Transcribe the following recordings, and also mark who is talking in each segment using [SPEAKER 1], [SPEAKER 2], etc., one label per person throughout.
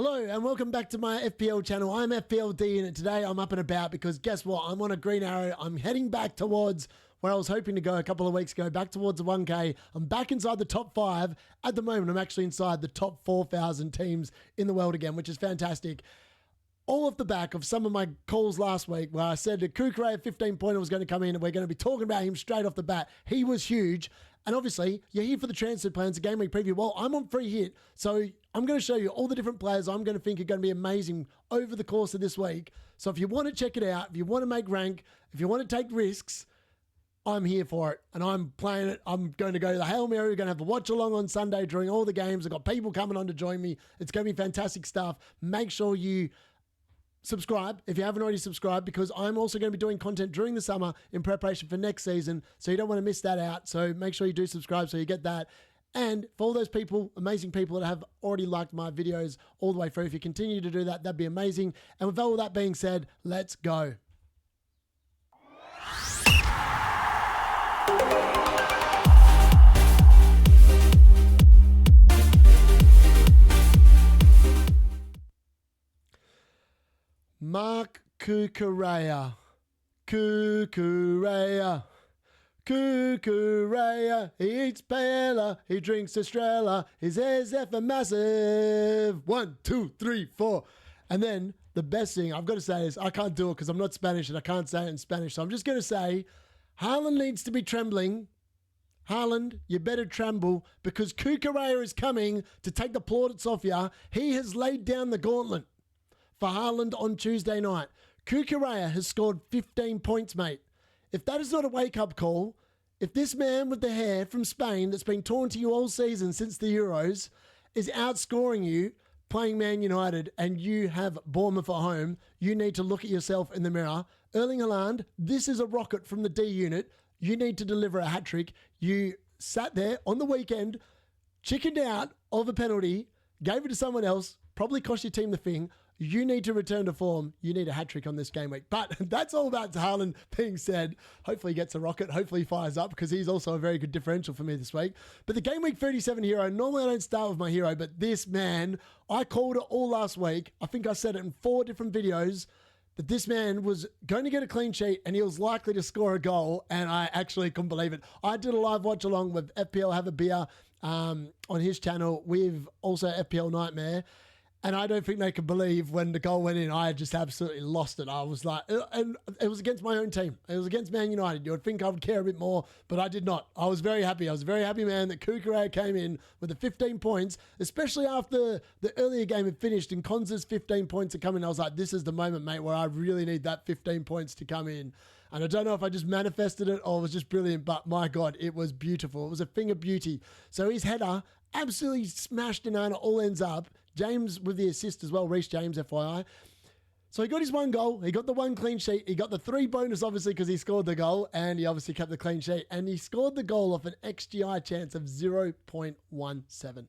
[SPEAKER 1] Hello and welcome back to my FPL channel. I'm FPLD and today I'm up and about because guess what? I'm on a green arrow. I'm heading back towards where I was hoping to go a couple of weeks ago, back towards the 1K. I'm back inside the top 5. At the moment, I'm actually inside the top 4,000 teams in the world again, which is fantastic. All off the back of some of my calls last week where I said that Cucurella 15-pointer was going to come in and we're going to be talking about him straight off the bat. He was huge. And obviously, you're here for the transfer plans, a game week preview. Well, I'm on free hit, so I'm going to show you all the different players I'm going to think are going to be amazing over the course of this week. So if you want to check it out, if you want to make rank, if you want to take risks, I'm here for it. And I'm playing it. I'm going to go to the Hail Mary. We're going to have a watch along on Sunday during all the games. I've got people coming on to join me. It's going to be fantastic stuff. Make sure you subscribe if you haven't already subscribed, because I'm also going to be doing content during the summer in preparation for next season, so you don't want to miss that out. So make sure you do subscribe so you get that. And for all those people, amazing people that have already liked my videos all the way through, if you continue to do that, that'd be amazing. And with all that being said, let's go. Mark Cucurella. Cucurella. Cucurella. He eats paella. He drinks Estrella. His hair's effing massive. 1, 2, 3, 4. And then the best thing I've got to say is I can't do it because I'm not Spanish and I can't say it in Spanish. So I'm just going to say Haaland needs to be trembling. Haaland, you better tremble because Cucurella is coming to take the plaudits off you. He has laid down the gauntlet for Haaland on Tuesday night. Cucurella has scored 15 points, mate. If that is not a wake-up call, if this man with the hair from Spain that's been torn to you all season since the Euros is outscoring you playing Man United and you have Bournemouth at home, you need to look at yourself in the mirror. Erling Haaland, this is a rocket from the D unit. You need to deliver a hat-trick. You sat there on the weekend, chickened out of a penalty, gave it to someone else, probably cost your team the thing. You need to return to form. You need a hat-trick on this game week. But that's all about Haaland being said. Hopefully he gets a rocket. Hopefully he fires up because he's also a very good differential for me this week. But the game week 37 hero, normally I don't start with my hero, but this man, I called it all last week. I think I said it in 4 different videos that this man was going to get a clean sheet and he was likely to score a goal, and I actually couldn't believe it. I did a live watch along with FPL Have a Beer on his channel with also FPL Nightmare. And I don't think they could believe when the goal went in. I just absolutely lost it. I was like, and it was against my own team. It was against Man United. You would think I would care a bit more, but I did not. I was very happy. I was a very happy man that Cucurella came in with the 15 points, especially after the earlier game had finished and Konza's 15 points had come in. I was like, this is the moment, mate, where I really need that 15 points to come in. And I don't know if I just manifested it or it was just brilliant, but my God, it was beautiful. It was a thing of beauty. So his header absolutely smashed in and it all ends up. James with the assist as well, Reece James, FYI. So he got his 1 goal. He got the 1 clean sheet. He got the 3 bonus, obviously, because he scored the goal. And he obviously kept the clean sheet. And he scored the goal off an XGI chance of 0.17.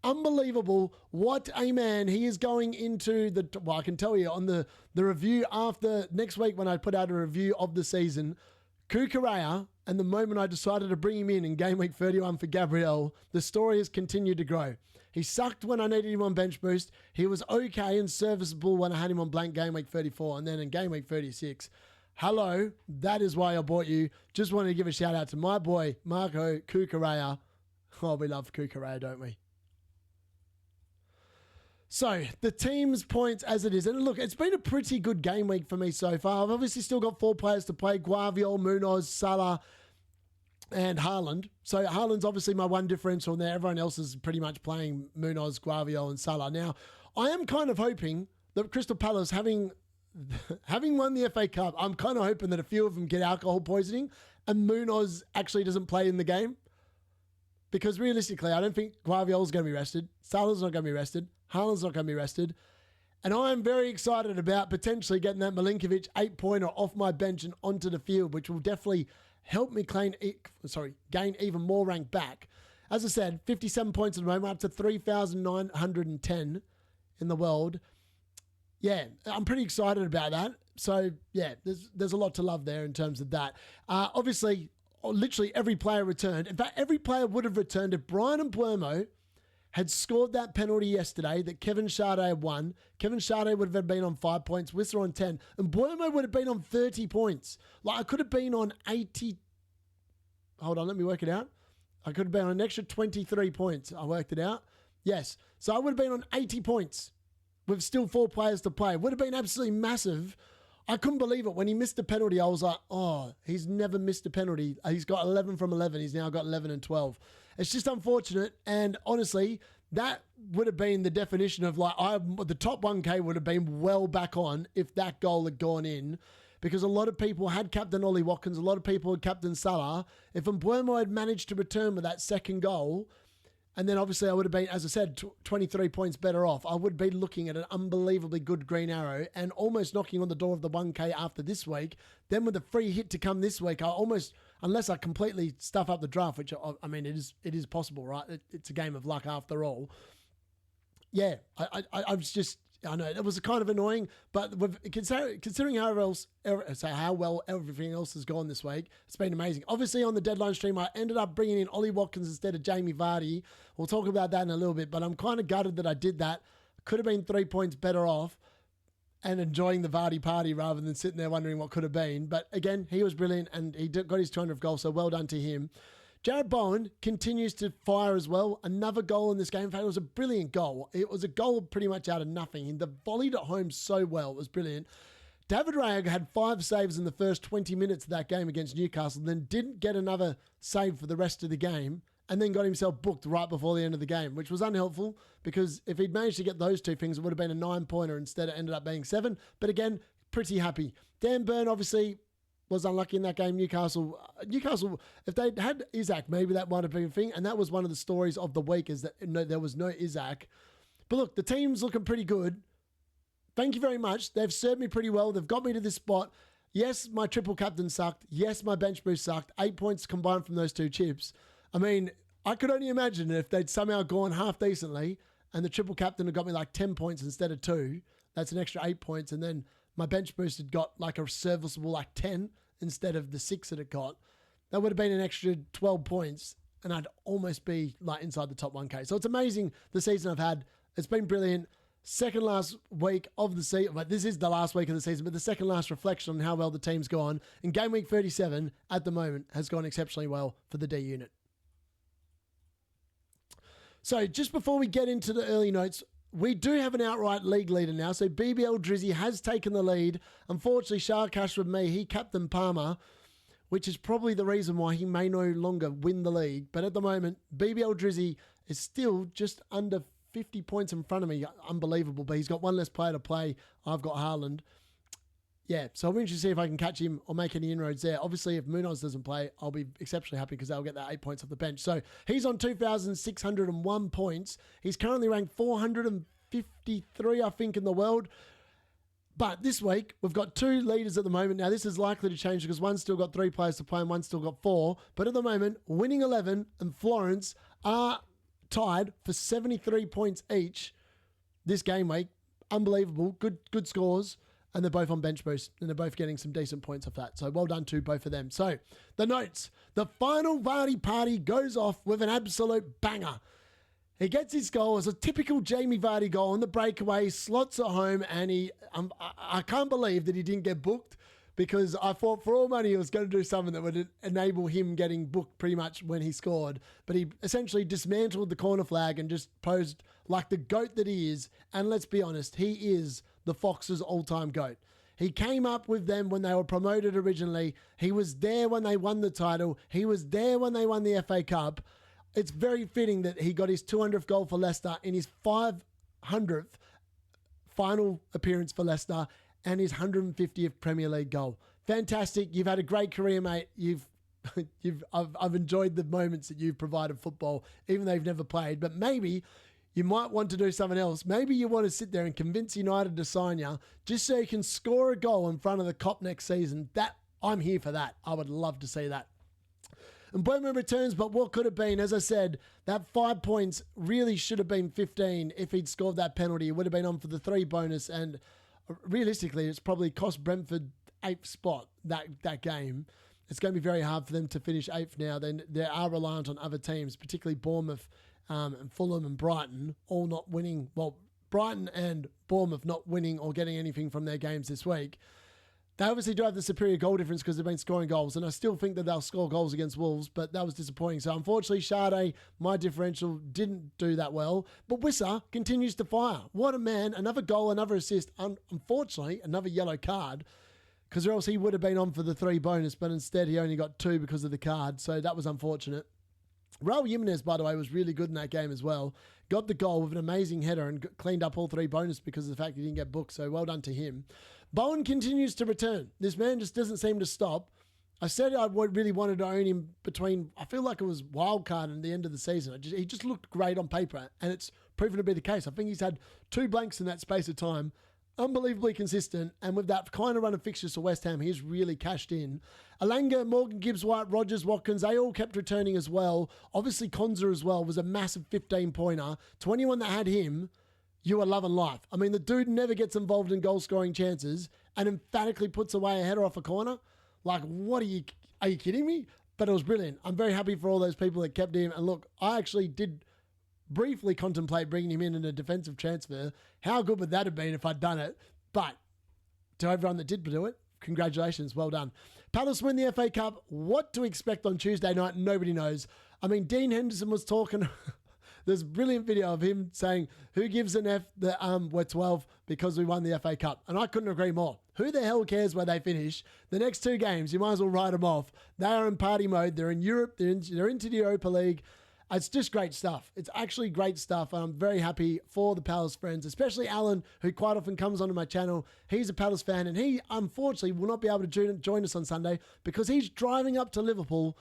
[SPEAKER 1] Unbelievable. What a man. He is going into the... Well, I can tell you on the review after next week when I put out a review of the season, Cucurella, and the moment I decided to bring him in game week 31 for Gabriel, the story has continued to grow. He sucked when I needed him on bench boost. He was okay and serviceable when I had him on blank game week 34. And then in game week 36, hello, that is why I bought you. Just wanted to give a shout out to my boy, Marco Cucurella. Oh, we love Cucurella, don't we? So, the team's points as it is. And look, it's been a pretty good game week for me so far. I've obviously still got 4 players to play. Guardiola, Munoz, Salah, and Haaland. So Haaland's obviously my one differential there. Everyone else is pretty much playing Munoz, Guardiola, and Salah. Now, I am kind of hoping that Crystal Palace, having won the FA Cup, I'm kind of hoping that a few of them get alcohol poisoning and Munoz actually doesn't play in the game. Because realistically, I don't think Guardiola's going to be rested. Salah's not going to be rested. Haaland's not going to be rested. And I am very excited about potentially getting that Milinkovic 8-pointer off my bench and onto the field, which will definitely help me gain even more rank back. As I said, 57 points at the moment, up to 3,910 in the world. Yeah, I'm pretty excited about that. So, yeah, there's a lot to love there in terms of that. Obviously, literally every player returned. In fact, every player would have returned if Brian Mbuemo had scored that penalty yesterday that Kevin Chardet had won, Kevin Chardet would have been on 5 points, Wissa on 10, and Mbuemo would have been on 30 points. Like, I could have been on 80. Hold on, let me work it out. I could have been on an extra 23 points. I worked it out. Yes. So I would have been on 80 points with still 4 players to play. It would have been absolutely massive. I couldn't believe it. When he missed the penalty, I was like, oh, he's never missed a penalty. He's got 11 from 11. He's now got 11 and 12. It's just unfortunate. And honestly, that would have been the definition of like, the top 1K would have been well back on if that goal had gone in. Because a lot of people had captain Ollie Watkins, a lot of people had captain Salah. If Mbuemo had managed to return with that second goal, and then obviously I would have been, as I said, 23 points better off, I would be looking at an unbelievably good green arrow and almost knocking on the door of the 1K after this week. Then with a free hit to come this week, I almost, unless I completely stuff up the draft, which, I mean, it is possible, right? It's a game of luck after all. Yeah, I was just... I know it was kind of annoying, but considering how well everything else has gone this week, it's been amazing. Obviously, on the deadline stream, I ended up bringing in Ollie Watkins instead of Jamie Vardy. We'll talk about that in a little bit, but I'm kind of gutted that I did that. Could have been 3 points better off and enjoying the Vardy party rather than sitting there wondering what could have been. But again, he was brilliant and he got his 200th goal, so well done to him. Jarrod Bowen continues to fire as well. Another goal in this game. In fact, it was a brilliant goal. It was a goal pretty much out of nothing. He volleyed it home so well. It was brilliant. David Raya had 5 saves in the first 20 minutes of that game against Newcastle, then didn't get another save for the rest of the game, and then got himself booked right before the end of the game, which was unhelpful because if he'd managed to get those 2 things, it would have been a 9-pointer instead. It ended up being 7. But again, pretty happy. Dan Burn, obviously, was unlucky in that game. Newcastle, if they'd had Isaac, maybe that might have been a thing. And that was one of the stories of the week is that there was no Isaac. But look, the team's looking pretty good. Thank you very much. They've served me pretty well. They've got me to this spot. Yes, my triple captain sucked. Yes, my bench boost sucked. 8 points combined from those 2 chips. I mean, I could only imagine if they'd somehow gone half decently and the triple captain had got me like 10 points instead of 2. That's an extra 8 points. And then my bench boost had got like a serviceable like 10 instead of the 6 that it got. That would have been an extra 12 points and I'd almost be like inside the top 1K. So it's amazing the season I've had. It's been brilliant. Second last week of the season, but this is the last week of the season, but the second last reflection on how well the team's gone. And game week 37 at the moment has gone exceptionally well for the D unit. So just before we get into the early notes, we do have an outright league leader now. So BBL Drizzy has taken the lead. Unfortunately, Sharkash with me, he captained Palmer, which is probably the reason why he may no longer win the league. But at the moment, BBL Drizzy is still just under 50 points in front of me. Unbelievable. But he's got one less player to play. I've got Haaland. Yeah, so I'm interested to see if I can catch him or make any inroads there. Obviously, if Munoz doesn't play, I'll be exceptionally happy because they'll get that 8 points off the bench. So he's on 2,601 points. He's currently ranked 453, I think, in the world. But this week, we've got 2 leaders at the moment. Now, this is likely to change because one's still got 3 players to play and one's still got 4. But at the moment, Winning 11 and Florence are tied for 73 points each this game week. Unbelievable. Good scores. And they're both on bench boost, and they're both getting some decent points off that. So well done to both of them. So the notes. The final Vardy party goes off with an absolute banger. He gets his goal as a typical Jamie Vardy goal on the breakaway, slots at home, and I can't believe that he didn't get booked because I thought for all money he was going to do something that would enable him getting booked pretty much when he scored. But he essentially dismantled the corner flag and just posed like the GOAT that he is. And let's be honest, he is the Fox's all-time GOAT. He came up with them when they were promoted originally. He was there when they won the title. He was there when they won the FA Cup. It's very fitting that he got his 200th goal for Leicester in his 500th final appearance for Leicester and his 150th Premier League goal. Fantastic. You've had a great career, mate. I've enjoyed the moments that you've provided football, even though you've never played. But maybe you might want to do something else. Maybe you want to sit there and convince United to sign you just so you can score a goal in front of the Cop next season. I'm here for that. I would love to see that. And Mbuemo returns, but what could have been, as I said, that 5 points really should have been 15 if he'd scored that penalty. It would have been on for the 3 bonus, and realistically, it's probably cost Brentford 8th spot that game. It's going to be very hard for them to finish 8th now. They are reliant on other teams, particularly Bournemouth and Fulham and Brighton all not winning. Well, Brighton and Bournemouth not winning or getting anything from their games this week. They obviously do have the superior goal difference because they've been scoring goals, and I still think that they'll score goals against Wolves, but that was disappointing. So unfortunately, Sade, my differential, didn't do that well. But Wissa continues to fire. What a man. Another goal, another assist. Unfortunately, another yellow card, because or else he would have been on for the 3 bonus, but instead he only got 2 because of the card. So that was unfortunate. Raul Jimenez, by the way, was really good in that game as well. Got the goal with an amazing header and cleaned up all 3 bonus because of the fact he didn't get booked. So well done to him. Bowen continues to return. This man just doesn't seem to stop. I said I really wanted to own him between, I feel like it was wild card and the end of the season. He just looked great on paper, and it's proven to be the case. I think he's had 2 blanks in that space of time. Unbelievably consistent, and with that kind of run of fixtures for West Ham, he's really cashed in. Alanga, Morgan, Gibbs, White, Rogers, Watkins, they all kept returning as well. Obviously, Konza as well was a massive 15-pointer. To anyone that had him, you are loving life. I mean, the dude never gets involved in goal-scoring chances and emphatically puts away a header off a corner. Like, what are you kidding me? But it was brilliant. I'm very happy for all those people that kept him. And look, I actually did briefly contemplate bringing him in a defensive transfer. How good would that have been if I'd done it? But to everyone that did do it, congratulations, well done. Palace win the FA Cup. What to expect on Tuesday night, nobody knows. I mean, Dean Henderson was talking... There's a brilliant video of him saying, who gives an F that we're 12 because we won the FA Cup? And I couldn't agree more. Who the hell cares where they finish? The next 2 games, you might as well write them off. They are in party mode. They're in Europe. They're into the Europa League. It's just great stuff. It's actually great stuff. And I'm very happy for the Palace friends, especially Alan, who quite often comes onto my channel. He's a Palace fan, and he, unfortunately, will not be able to join us on Sunday because he's driving up to Liverpool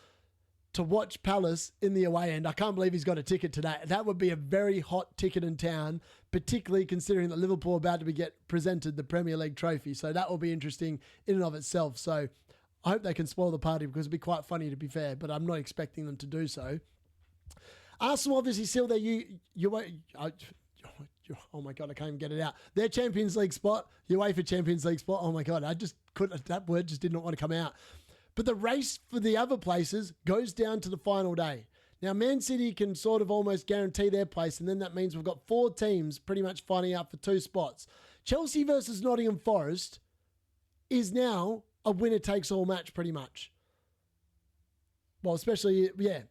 [SPEAKER 1] to watch Palace in the away end. I can't believe he's got a ticket today. That would be a very hot ticket in town, particularly considering that Liverpool are about to get presented the Premier League trophy. So that will be interesting in and of itself. So I hope they can spoil the party because it'd be quite funny, to be fair, but I'm not expecting them to do so. Arsenal obviously still their oh my God, I can't even get it out. Their Champions League spot, UEFA Champions League spot. Oh my God, I just couldn't, that word just did not want to come out. But the race for the other places goes down to the final day. Now, Man City can sort of almost guarantee their place, and then that means we've got 4 teams pretty much fighting out for 2 spots. Chelsea versus Nottingham Forest is now a winner-takes-all match pretty much. Well, especially, yeah,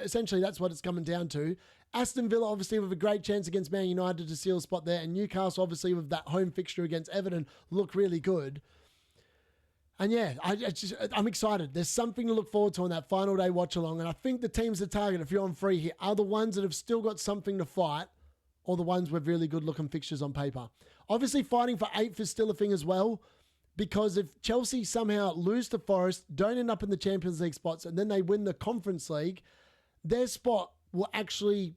[SPEAKER 1] essentially that's what it's coming down to. Aston Villa, obviously, with a great chance against Man United to seal a spot there, and Newcastle, obviously, with that home fixture against Everton, look really good. And yeah, I'm excited. There's something to look forward to on that final day watch along. And I think the teams to target, if you're on free here, are the ones that have still got something to fight or the ones with really good looking fixtures on paper. Obviously, fighting for 8th is still a thing as well, because if Chelsea somehow lose to Forest, don't end up in the Champions League spots, and then they win the Conference League, their spot will actually,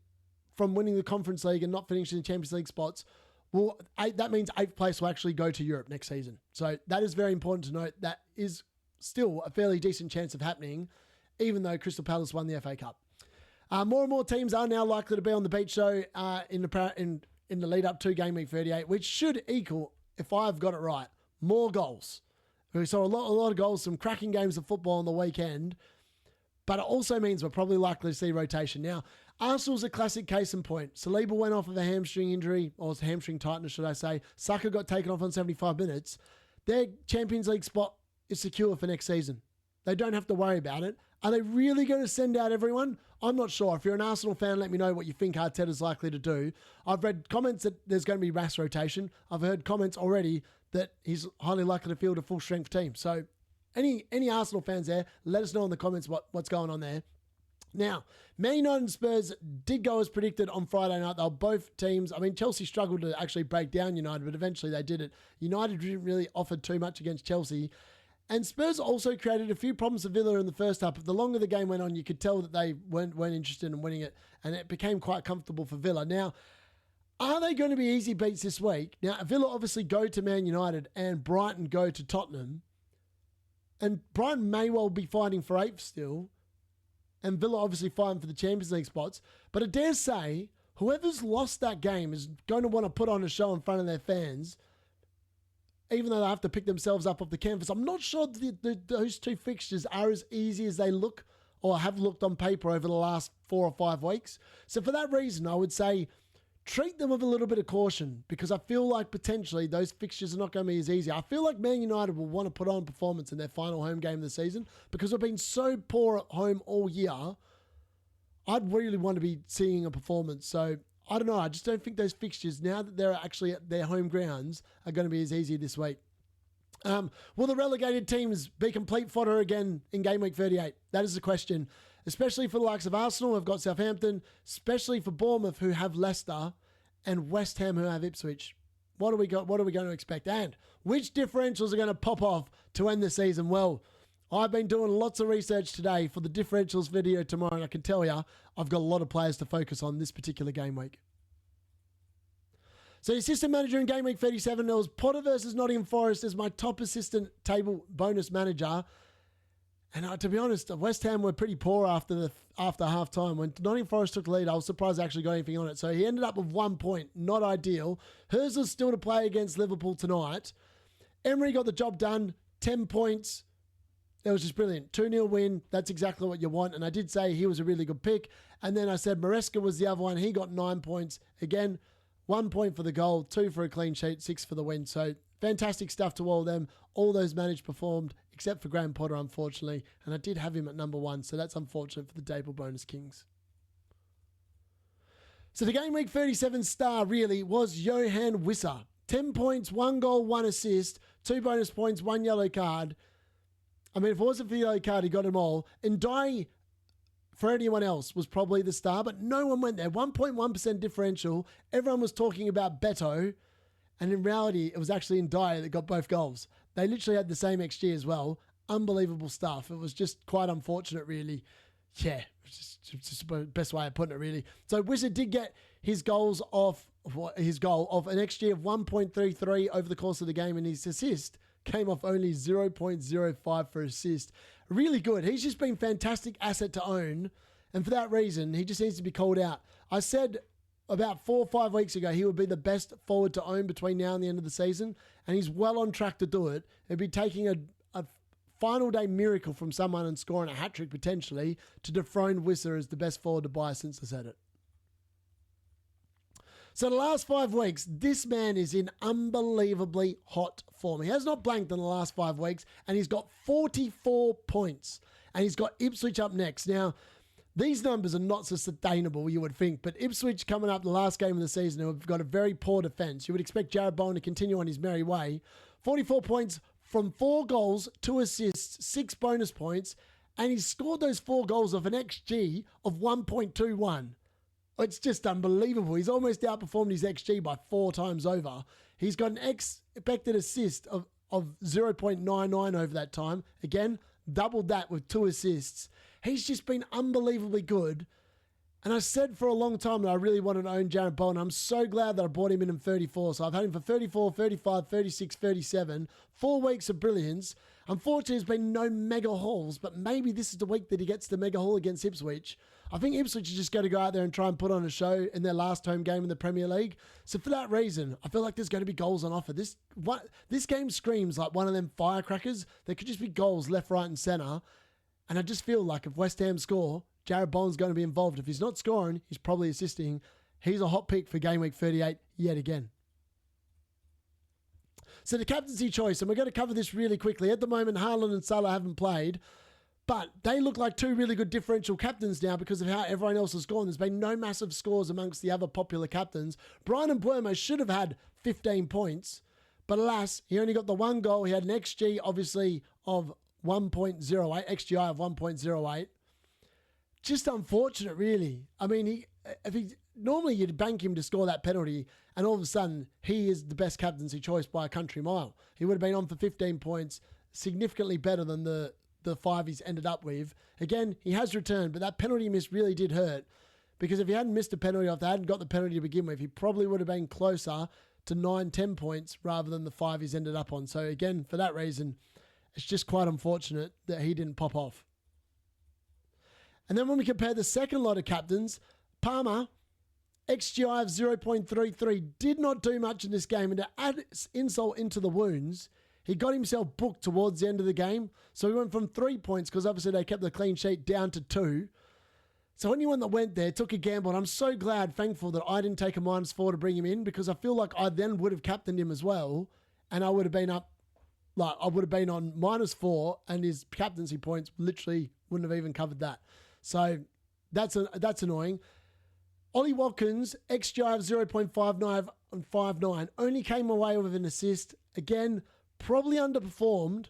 [SPEAKER 1] from winning the Conference League and not finishing the Champions League spots, well, that means 8th place will actually go to Europe next season. So that is very important to note. That is still a fairly decent chance of happening, even though Crystal Palace won the FA Cup. More and more teams are now likely to be on the beach show in the lead up to Game Week 38, which should equal, if I've got it right, more goals. We saw a lot of goals, some cracking games of football on the weekend, but it also means we're probably likely to see rotation. Now, Arsenal's a classic case in point. Saliba went off of a hamstring injury, or hamstring tightness, should I say. Saka got taken off on 75 minutes. Their Champions League spot is secure for next season. They don't have to worry about it. Are they really going to send out everyone? I'm not sure. If you're an Arsenal fan, let me know what you think Arteta's likely to do. I've read comments that there's going to be mass rotation. I've heard comments already that he's highly likely to field a full-strength team. So any Arsenal fans there, let us know in the comments what's going on there. Now, Man United and Spurs did go as predicted on Friday night. They were both teams. I mean, Chelsea struggled to actually break down United, but eventually they did it. United didn't really offer too much against Chelsea. And Spurs also created a few problems for Villa in the first half. But the longer the game went on, you could tell that they weren't interested in winning it. And it became quite comfortable for Villa. Now, are they going to be easy beats this week? Now, Villa obviously go to Man United and Brighton go to Tottenham. And Brighton may well be fighting for 8th still. And Villa obviously fighting for the Champions League spots. But I dare say, whoever's lost that game is going to want to put on a show in front of their fans, even though they have to pick themselves up off the canvas. I'm not sure those 2 fixtures are as easy as they look or have looked on paper over the last 4 or 5 weeks. So for that reason, I would say treat them with a little bit of caution, because I feel like potentially those fixtures are not going to be as easy. I feel like Man United will want to put on performance in their final home game of the season, because we've been so poor at home all year. I'd really want to be seeing a performance. So I don't know. I just don't think those fixtures, now that they're actually at their home grounds, are going to be as easy this week. Will the relegated teams be complete fodder again in game week 38? That is the question. Especially for the likes of Arsenal, who've got Southampton, especially for Bournemouth, who have Leicester, and West Ham, who have Ipswich. What are we going to expect? And which differentials are going to pop off to end the season? Well, I've been doing lots of research today for the differentials video tomorrow, and I can tell you, I've got a lot of players to focus on this particular game week. So assistant manager in game week 37, there was Potter versus Nottingham Forest as my top assistant table bonus manager. And to be honest, West Ham were pretty poor after half time. When Nottingham Forest took the lead, I was surprised I actually got anything on it. So he ended up with 1 point, not ideal. Herzl's still to play against Liverpool tonight. Emery got the job done, 10 points. It was just brilliant. 2-0 win. That's exactly what you want. And I did say he was a really good pick. And then I said Maresca was the other one. He got 9 points. Again, 1 point for the goal, 2 for a clean sheet, 6 for the win. So fantastic stuff to all of them. All those managed performed, except for Graham Potter, unfortunately. And I did have him at number 1, so that's unfortunate for the Dable Bonus Kings. So the game week 37 star really was Yoane Wissa. 10 points, 1 goal, 1 assist, 2 bonus points, 1 yellow card. I mean, if it wasn't for the yellow card, he got them all. And Dye, for anyone else, was probably the star, but no one went there. 1.1% differential. Everyone was talking about Beto, and in reality, it was actually Dye that got both goals. They literally had the same XG as well. Unbelievable stuff. It was just quite unfortunate, really. Yeah, it's just the best way of putting it, really. So Wissa did get his goal of an XG of 1.33 over the course of the game, and his assist came off only 0.05 for assist. Really good. He's just been fantastic asset to own, and for that reason, he just needs to be called out. I said about 4 or 5 weeks ago he would be the best forward to own between now and the end of the season, and he's well on track to do it. It'd be taking a final day miracle from someone and scoring a hat-trick potentially to dethrone Wissa as the best forward to buy since I said it. So the last 5 weeks, this man is in unbelievably hot form. He has not blanked in the last 5 weeks, and he's got 44 points. And he's got Ipswich up next. Now, these numbers are not so sustainable, you would think, but Ipswich coming up the last game of the season have got a very poor defence. You would expect Jarrod Bowen to continue on his merry way. 44 points from 4 goals, 2 assists, 6 bonus points, and he's scored those 4 goals of an XG of 1.21. It's just unbelievable. He's almost outperformed his XG by 4 times over. He's got an expected assist of 0.99 over that time. Again, doubled that with 2 assists. He's just been unbelievably good. And I said for a long time that I really wanted to own Jarrod Bowen. I'm so glad that I bought him in 34. So I've had him for 34, 35, 36, 37. 4 weeks of brilliance. Unfortunately, there's been no mega hauls, but maybe this is the week that he gets the mega haul against Ipswich. I think Ipswich is just going to go out there and try and put on a show in their last home game in the Premier League. So for that reason, I feel like there's going to be goals on offer. This game screams like one of them firecrackers. There could just be goals left, right, and centre. And I just feel like if West Ham score, Jarrod Bowen's going to be involved. If he's not scoring, he's probably assisting. He's a hot pick for game week 38 yet again. So the captaincy choice, and we're going to cover this really quickly. At the moment, Haaland and Salah haven't played, but they look like 2 really good differential captains now because of how everyone else has gone. There's been no massive scores amongst the other popular captains. Mbuemo should have had 15 points, but alas, he only got the 1 goal. He had an XG, obviously, of 1.08, XGI of 1.08. Just unfortunate, really. I mean, normally you'd bank him to score that penalty, and all of a sudden, he is the best captaincy choice by a country mile. He would have been on for 15 points, significantly better than the 5 he's ended up with. Again, he has returned, but that penalty miss really did hurt, because if he hadn't missed a penalty, or if they hadn't got the penalty to begin with, he probably would have been closer to 9-10 points rather than the 5 he's ended up on. So again, for that reason, it's just quite unfortunate that he didn't pop off. And then when we compare the second lot of captains, Palmer, XGI of 0.33, did not do much in this game. And to add insult into the wounds, he got himself booked towards the end of the game. So he went from 3 points, because obviously they kept the clean sheet, down to 2. So anyone that went there took a gamble, and I'm so glad, thankful, that I didn't take a -4 to bring him in, because I feel like I then would have captained him as well, and I would have been up, like I would have been on -4, and his captaincy points literally wouldn't have even covered that. So that's annoying. Ollie Watkins, XGI of 0.59 on 5.9, only came away with an assist. Again, probably underperformed.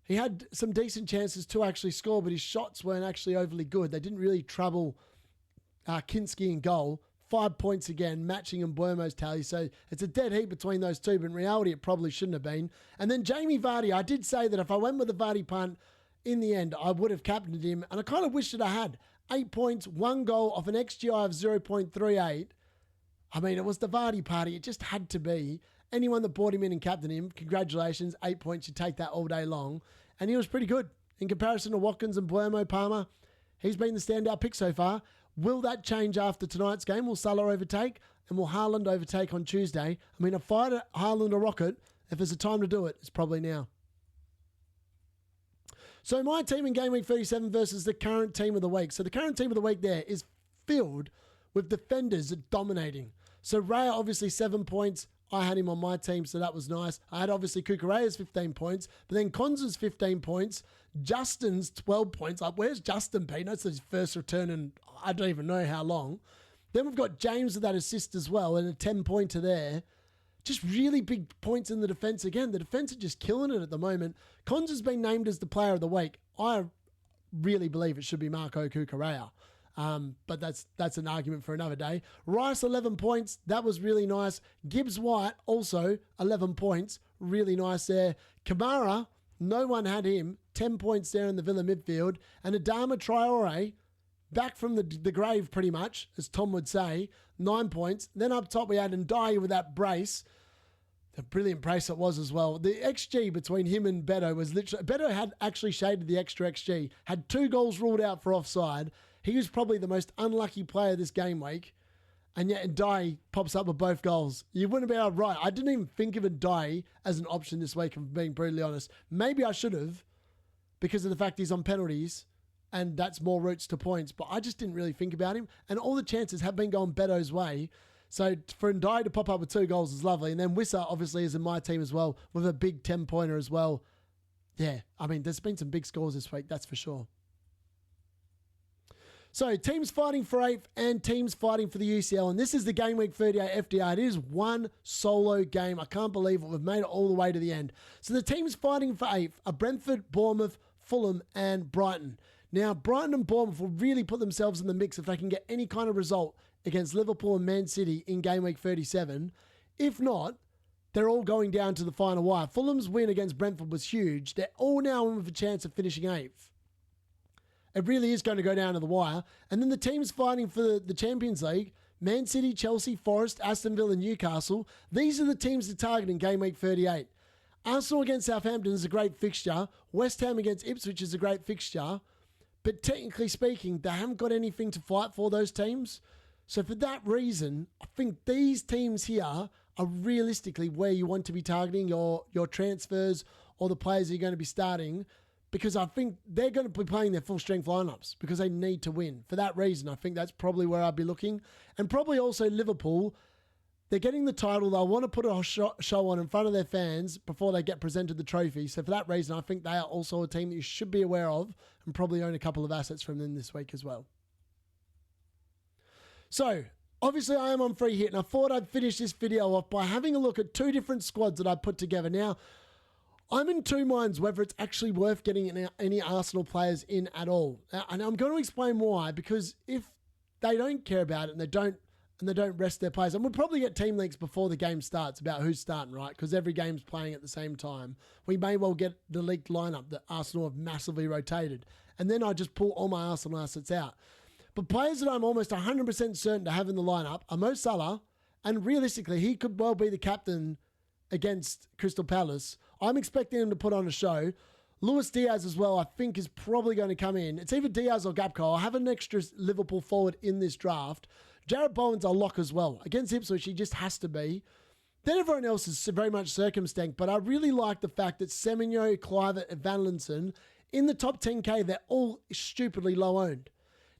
[SPEAKER 1] He had some decent chances to actually score, but his shots weren't actually overly good. They didn't really trouble Kinski in goal. 5 points again, matching Mbuemo's tally. So it's a dead heat between those two, but in reality, it probably shouldn't have been. And then Jamie Vardy, I did say that if I went with the Vardy punt, in the end, I would have captained him, and I kind of wish that I had. 8 points, 1 goal off an XGI of 0.38. I mean, it was the Vardy party. It just had to be. Anyone that bought him in and captained him, congratulations. 8 points, you take that all day long. And he was pretty good. In comparison to Watkins and Mbuemo, Palmer, he's been the standout pick so far. Will that change after tonight's game? Will Salah overtake? And will Haaland overtake on Tuesday? I mean, a fighter, Haaland or Rocket, if there's a time to do it, it's probably now. So my team in Game Week 37 versus the current team of the week. So the current team of the week there is filled with defenders dominating. So Raya, obviously 7 points. I had him on my team, so that was nice. I had obviously Cucurella's 15 points, but then Konza's 15 points. Justin's 12 points. Like, where's Justin been? That's his first return in I don't even know how long. Then we've got James with that assist as well, and a 10-pointer there. Just really big points in the defence again. The defence are just killing it at the moment. Konza's been named as the player of the week. I really believe it should be Marco Cucurella. But that's an argument for another day. Rice, 11 points. That was really nice. Gibbs White, also 11 points. Really nice there. Kamara, no one had him. 10 points there in the Villa midfield. And Adama Traore, back from the grave pretty much, as Tom would say. 9 points. Then up top we had Ndiaye with that brace. A brilliant brace it was as well. The XG between him and Beto was literally... Beto had actually shaded the extra XG. Had 2 goals ruled out for offside. He was probably the most unlucky player this game week. And yet Ndiaye pops up with both goals. You wouldn't be able to right. I didn't even think of Ndiaye as an option this week, if I'm being brutally honest. Maybe I should have, because of the fact he's on penalties. And that's more routes to points. But I just didn't really think about him. And all the chances have been going Beto's way. So for Ndiaye to pop up with 2 goals is lovely. And then Wissa obviously is in my team as well, with a big 10-pointer as well. Yeah, I mean, there's been some big scores this week, that's for sure. So teams fighting for 8th and teams fighting for the UCL. And this is the Game Week 38 FDR. It is one solo game. I can't believe it. We've made it all the way to the end. So the teams fighting for 8th are Brentford, Bournemouth, Fulham and Brighton. Now, Brighton and Bournemouth will really put themselves in the mix if they can get any kind of result against Liverpool and Man City in Game Week 37. If not, they're all going down to the final wire. Fulham's win against Brentford was huge. They're all now in with a chance of finishing 8th. It really is going to go down to the wire. And then the teams fighting for the Champions League, Man City, Chelsea, Forest, Aston Villa, Newcastle. These are the teams to target in Game Week 38. Arsenal against Southampton is a great fixture. West Ham against Ipswich is a great fixture. But technically speaking, they haven't got anything to fight for, those teams. So for that reason, I think these teams here are realistically where you want to be targeting your transfers or the players you're going to be starting, because I think they're going to be playing their full strength lineups because they need to win. For that reason, I think that's probably where I'd be looking. And probably also Liverpool. They're getting the title. They'll want to put a show on in front of their fans before they get presented the trophy. So for that reason, I think they are also a team that you should be aware of and probably own a couple of assets from them this week as well. So, obviously I am on free hit, and I thought I'd finish this video off by having a look at 2 different squads that I put together. Now, I'm in 2 minds whether it's actually worth getting any Arsenal players in at all. And I'm going to explain why, because if they don't care about it and they don't rest their players, and we'll probably get team leaks before the game starts about who's starting, right? Because every game's playing at the same time. We may well get the leaked lineup that Arsenal have massively rotated. And then I just pull all my Arsenal assets out. But players that I'm almost 100% certain to have in the lineup are Mo Salah, and realistically, he could well be the captain against Crystal Palace. I'm expecting him to put on a show. Luis Diaz as well, I think, is probably going to come in. It's either Diaz or Gapco. I have an extra Liverpool forward in this draft. Jarrod Bowen's a lock as well. Against Ipswich, he just has to be. Then everyone else is very much circumstance, but I really like the fact that Semenyo, Kluivert, and Van Linson, in the top 10K, they're all stupidly low owned.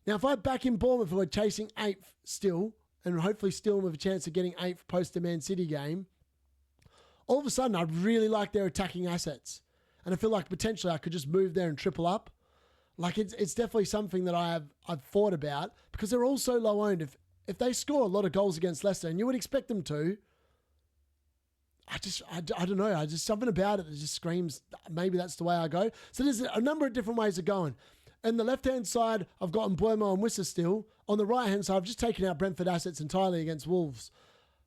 [SPEAKER 1] Now, if I back in Bournemouth, who are chasing 8th still, and hopefully still with a chance of getting 8th post the Man City game, all of a sudden I really like their attacking assets. And I feel like potentially I could just move there and triple up. Like it's definitely something that I've thought about because they're all so low owned. If they score a lot of goals against Leicester, and you would expect them to, I don't know. Something about it that just screams, maybe that's the way I go. So there's a number of different ways of going. On the left-hand side, I've got Mbuemo and Wissa still. On the right-hand side, I've just taken out Brentford assets entirely against Wolves.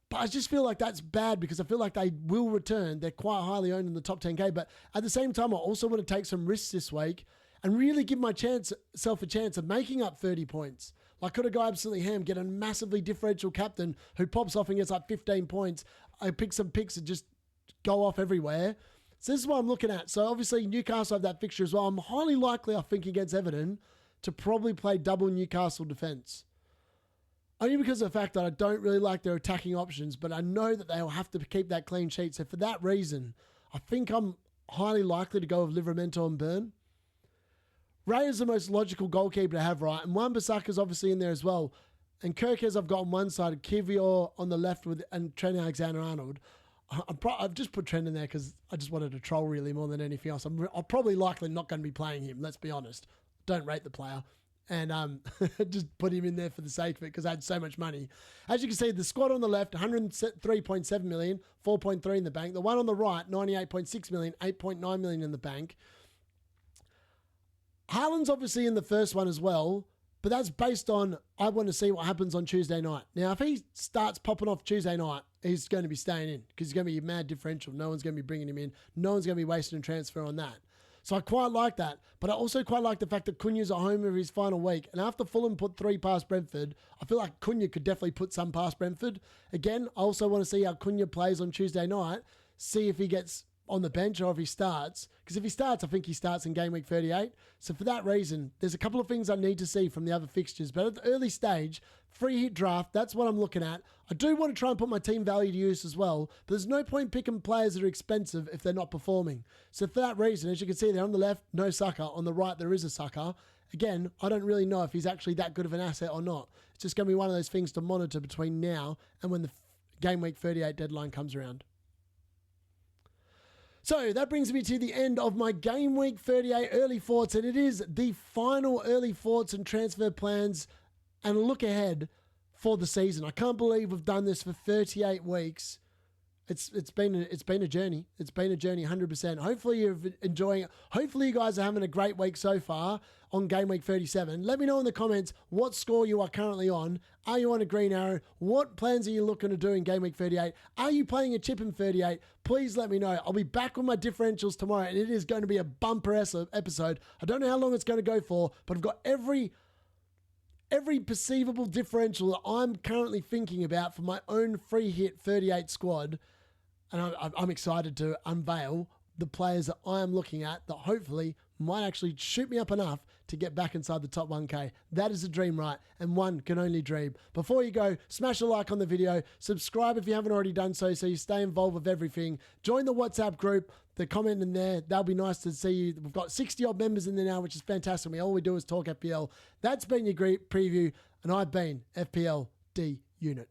[SPEAKER 1] But I just feel like that's bad because I feel like they will return. They're quite highly owned in the top 10K. But at the same time, I also want to take some risks this week and really give myself a chance of making up 30 points. Like, could a guy absolutely ham get a massively differential captain who pops off and gets like 15 points? I pick some picks and just go off everywhere. So this is what I'm looking at. So obviously Newcastle have that fixture as well. I'm highly likely, I think, against Everton to probably play double Newcastle defence. Only because of the fact that I don't really like their attacking options, but I know that they'll have to keep that clean sheet. So for that reason, I think I'm highly likely to go with Livramento and Burn. Ray is the most logical goalkeeper to have, right? And Wan-Bissaka's obviously in there as well. And Kirkes I've got on one side, Kivior on the left and Trent Alexander-Arnold. I've just put Trent in there because I just wanted to troll really more than anything else. I'm probably likely not going to be playing him, let's be honest. Don't rate the player. And just put him in there for the sake of it because I had so much money. As you can see, the squad on the left, 103.7 million, 4.3 in the bank. The one on the right, 98.6 million, 8.9 million in the bank. Haaland's obviously in the first one as well, but that's based on I want to see what happens on Tuesday night. Now, if he starts popping off Tuesday night, he's going to be staying in because he's going to be a mad differential. No one's going to be bringing him in. No one's going to be wasting a transfer on that. So I quite like that. But I also quite like the fact that Cunha's at home over his final week. And after Fulham put 3 past Brentford, I feel like Cunha could definitely put some past Brentford. Again, I also want to see how Cunha plays on Tuesday night. See if he gets on the bench or if he starts. Because if he starts, I think he starts in game week 38. So for that reason, there's a couple of things I need to see from the other fixtures. But at the early stage, free hit draft, that's what I'm looking at. I do want to try and put my team value to use as well. But there's no point picking players that are expensive if they're not performing. So for that reason, as you can see there on the left, no Saka. On the right, there is a Saka. Again, I don't really know if he's actually that good of an asset or not. It's just going to be one of those things to monitor between now and when the game week 38 deadline comes around. So that brings me to the end of my Game Week 38 early thoughts, and it is the final early thoughts and transfer plans and look ahead for the season. I can't believe we've done this for 38 weeks. It's been a journey. It's been a journey 100%. Hopefully you're enjoying it. Hopefully you guys are having a great week so far on Game Week 37. Let me know in the comments what score you are currently on. Are you on a green arrow? What plans are you looking to do in Game Week 38? Are you playing a chip in 38? Please let me know. I'll be back with my differentials tomorrow, and it is going to be a bumper episode. I don't know how long it's going to go for, but I've got every perceivable differential that I'm currently thinking about for my own free hit 38 squad. And I'm excited to unveil the players that I am looking at that hopefully might actually shoot me up enough to get back inside the top 1K. That is a dream, right? And one can only dream. Before you go, smash a like on the video. Subscribe if you haven't already done so you stay involved with everything. Join the WhatsApp group. The comment in there, that'll be nice to see you. We've got 60 odd members in there now, which is fantastic. All we do is talk FPL. That's been your great preview, and I've been FPL D Unit.